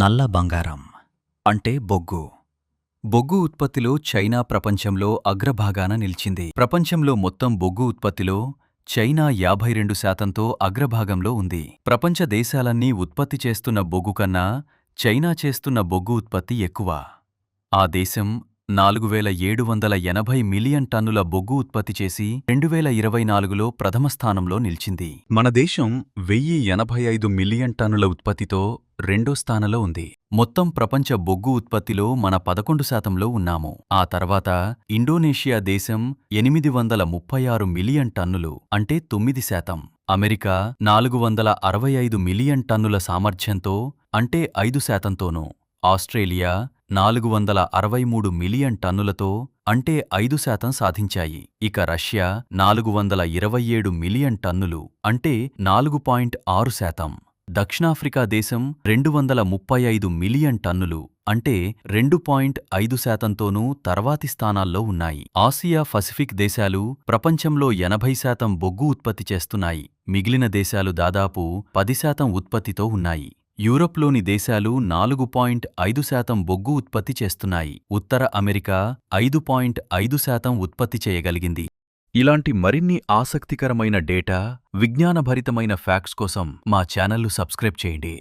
నల్ల బంగారం అంటే బొగ్గు. బొగ్గు ఉత్పత్తిలో చైనా ప్రపంచంలో అగ్రభాగాన నిలిచింది. ప్రపంచంలో మొత్తం బొగ్గు ఉత్పత్తిలో చైనా 52%తో అగ్రభాగంలో ఉంది. ప్రపంచ దేశాలన్నీ ఉత్పత్తి చేస్తున్న బొగ్గు కన్నా చైనా చేస్తున్న బొగ్గు ఉత్పత్తి ఎక్కువ. ఆ దేశం 4780 మిలియన్ టన్నుల బొగ్గు ఉత్పత్తి చేసి 2024లో ప్రథమ స్థానంలో నిలిచింది. మన దేశం 1085 మిలియన్ టన్నుల ఉత్పత్తితో రెండో స్థానంలో ఉంది. మొత్తం ప్రపంచ బొగ్గు ఉత్పత్తిలో మన 11%లో ఉన్నాము. ఆ తర్వాత ఇండోనేషియా దేశం 836 మిలియన్ టన్నులు అంటే 9%. అమెరికా 465 మిలియన్ టన్నుల సామర్థ్యంతో అంటే 5%తోనూ, ఆస్ట్రేలియా 463 మిలియన్ టన్నులతో అంటే 5% సాధించాయి. ఇక రష్యా 427 మిలియన్ టన్నులు అంటే 4.6%. దక్షిణాఫ్రికా దేశం 235 మిలియన్ టన్నులు అంటే 2.5%తోనూ తర్వాతి స్థానాల్లో ఉన్నాయి. ఆసియా పసిఫిక్ దేశాలు ప్రపంచంలో 80% బొగ్గు ఉత్పత్తి చేస్తున్నాయి. మిగిలిన దేశాలు దాదాపు 10% ఉత్పత్తితో ఉన్నాయి. యూరప్లోని దేశాలు 4.5% బొగ్గు ఉత్పత్తి చేస్తున్నాయి. ఉత్తర అమెరికా 5.5% ఉత్పత్తి చేయగలిగింది. ఇలాంటి మరిన్ని ఆసక్తికరమైన డేటా, విజ్ఞానభరితమైన ఫ్యాక్ట్స్ కోసం మా ఛానల్ను సబ్స్క్రైబ్ చేయండి.